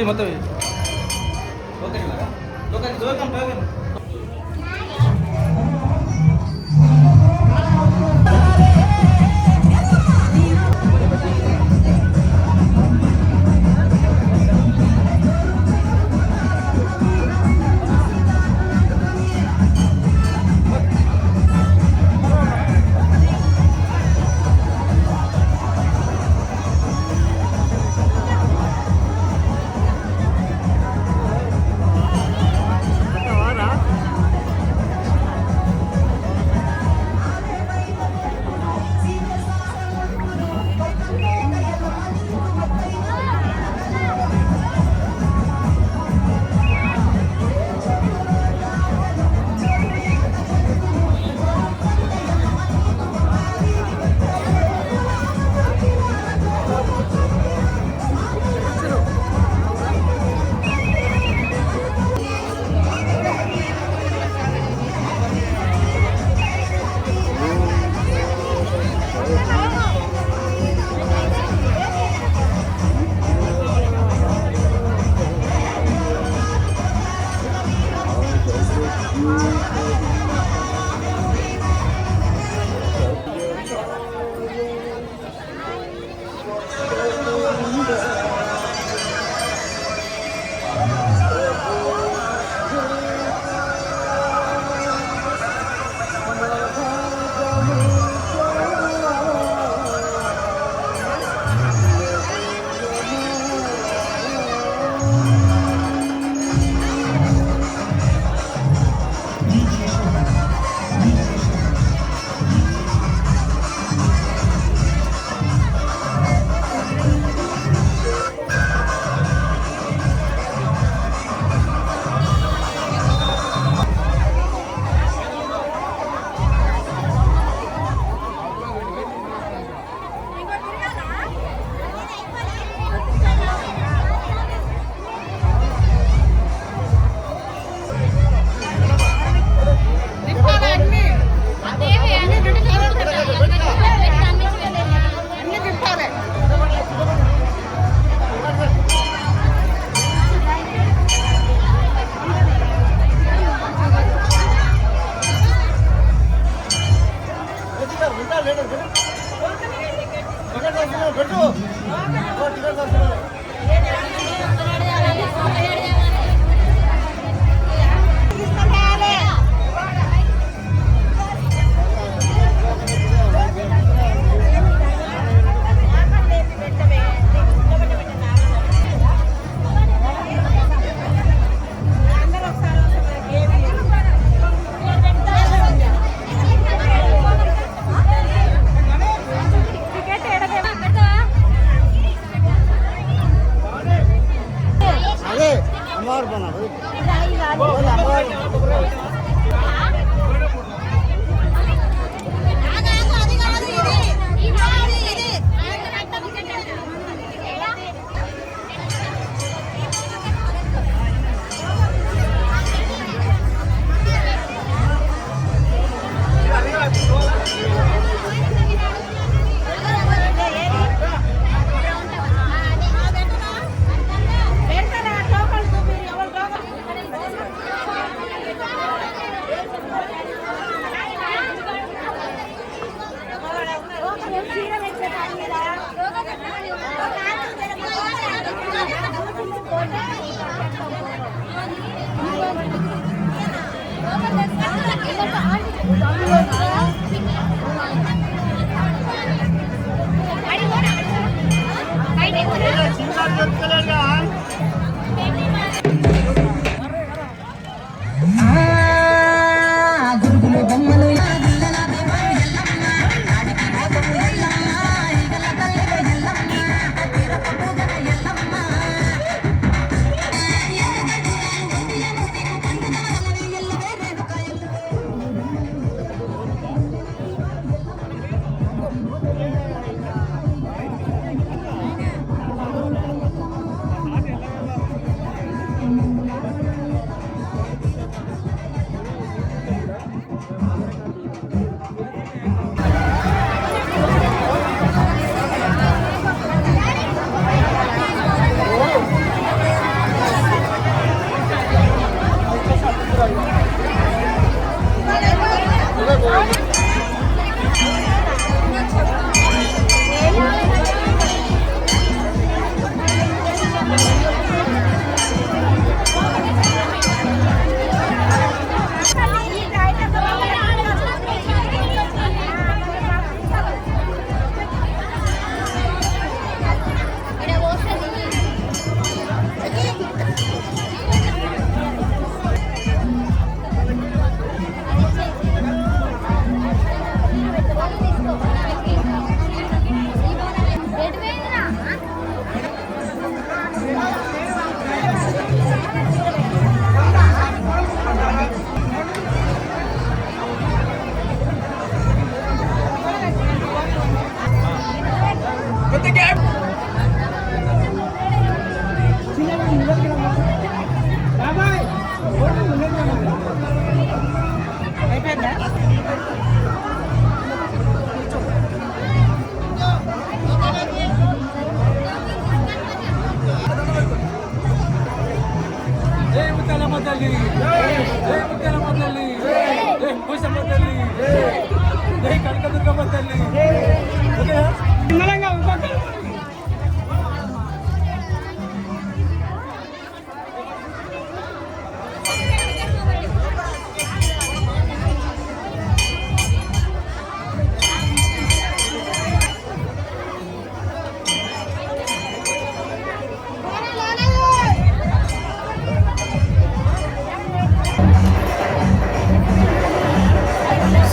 ఇది మొత్తం ఓకే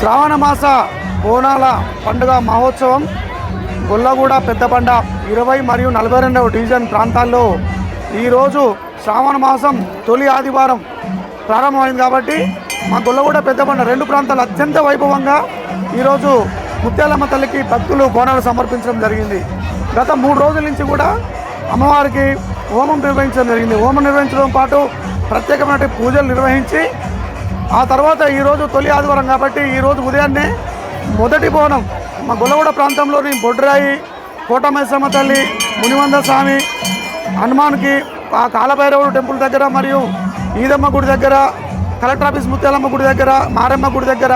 శ్రావణ మాస బోనాల పండుగ మహోత్సవం గొల్లగూడ పెద్దబండ 20 మరియు 42వ డివిజన్ ప్రాంతాల్లో ఈరోజు శ్రావణ మాసం తొలి ఆదివారం ప్రారంభమైంది కాబట్టి మా గొల్లగూడ పెద్దబండ రెండు ప్రాంతాలు అత్యంత వైభవంగా ఈరోజు ముత్యాలమ్మ తల్లికి భక్తులు బోనాలు సమర్పించడం జరిగింది. గత 3 రోజుల నుంచి కూడా అమ్మవారికి హోమం నిర్వహించడం జరిగింది. హోమం నిర్వహించడం పాటు ప్రత్యేకమైన పూజలు నిర్వహించి ఆ తర్వాత ఈరోజు తొలి ఆదివారం కాబట్టి ఈరోజు ఉదయాన్నే మొదటి బోనం మా గొల్లగూడ ప్రాంతంలోని బొడ్రాయి, కోటమైసమ్మ తల్లి, మునివంద స్వామి, హనుమాన్కి, ఆ కాలభైరవుడు టెంపుల్ దగ్గర మరియు ఈదమ్మ గుడి దగ్గర, కలెక్టర్ ఆఫీస్ ముత్యాలమ్మ గుడి దగ్గర, మారమ్మ గుడి దగ్గర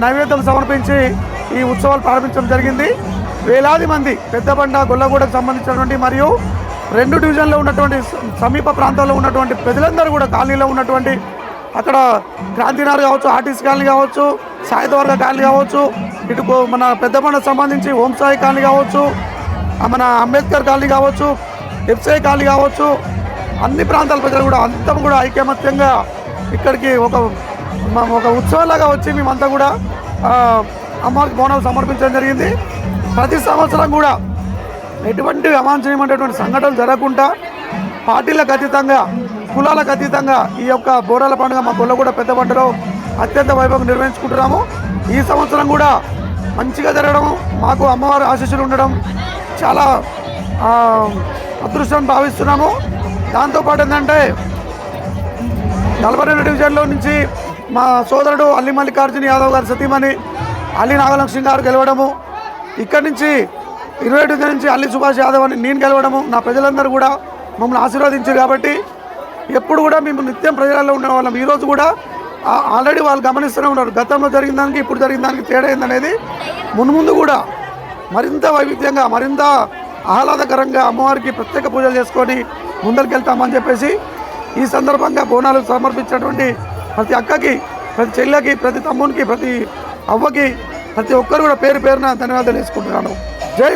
నైవేద్యం సమర్పించి ఈ ఉత్సవాలు ప్రారంభించడం జరిగింది. వేలాది మంది పెద్దబండ గొల్లగూడకు సంబంధించినటువంటి మరియు 2 డివిజన్లో ఉన్నటువంటి సమీప ప్రాంతాల్లో ఉన్నటువంటి ప్రజలందరూ కూడా కాలనీలో ఉన్నటువంటి అక్కడ క్రాంతినగర్ కావచ్చు, ఆర్టీసీ కాలనీ కావచ్చు, సాయుధవర్గ కాలనీ కావచ్చు, ఇటు మన పెద్దబండకు సంబంధించి ఓంసాయి కాలనీ కావచ్చు, మన అంబేద్కర్ కాలనీ కావచ్చు, ఎఫ్సఐ కాలనీ కావచ్చు, అన్ని ప్రాంతాల ప్రజలు కూడా అంతం కూడా ఐకమత్యంగా ఇక్కడికి ఒక ఉత్సవంలాగా వచ్చి మేమంతా కూడా అమ్మవారికి బోనాలు సమర్పించడం జరిగింది. ప్రతి సంవత్సరం కూడా ఎటువంటి అవాంఛనీయమైనటువంటి సంఘటనలు జరగకుండా పార్టీలకు అతీతంగా, కులాలకు అతీతంగా ఈ యొక్క బోనాల పండుగ మా గొల్లగూడ పెద్దబండలో అత్యంత వైభవంగా నిర్వహించుకుంటున్నాము. ఈ సంవత్సరం కూడా మంచిగా జరగడం, మాకు అమ్మవారి ఆశీస్సులు ఉండడం చాలా అదృష్టం భావిస్తున్నాము. దాంతోపాటు ఏంటంటే 42 డివిజన్లో నుంచి మా సోదరుడు అల్లి మల్లికార్జున యాదవ్ గారి సతీమణి అల్లి నాగలక్ష్మి గారు గెలవడము, ఇక్కడి నుంచి 20 డివిజన్ నుంచి అల్లి సుభాష్ యాదవ్ అని నేను గెలవడము, నా ప్రజలందరూ కూడా మమ్మల్ని ఆశీర్వదించారు. కాబట్టి ఎప్పుడు కూడా మేము నిత్యం ప్రజలలో ఉండేవాళ్ళం. ఈరోజు కూడా ఆల్రెడీ వాళ్ళు గమనిస్తూనే ఉన్నారు, గతంలో జరిగిన దానికి ఇప్పుడు జరిగిన దానికి తేడా ఏందనేది. మున్ముందు కూడా మరింత వైవిధ్యంగా, మరింత ఆహ్లాదకరంగా అమ్మవారికి ప్రత్యేక పూజలు చేసుకొని ముందరికెళ్తామని చెప్పేసి ఈ సందర్భంగా బోనాలు సమర్పించినటువంటి ప్రతి అక్కకి, ప్రతి చెల్లెకి, ప్రతి తమ్మునికి, ప్రతి అవ్వకి, ప్రతి ఒక్కరు కూడా పేరు పేరున ధన్యవాదాలు తెలుసుకుంటున్నాను. జై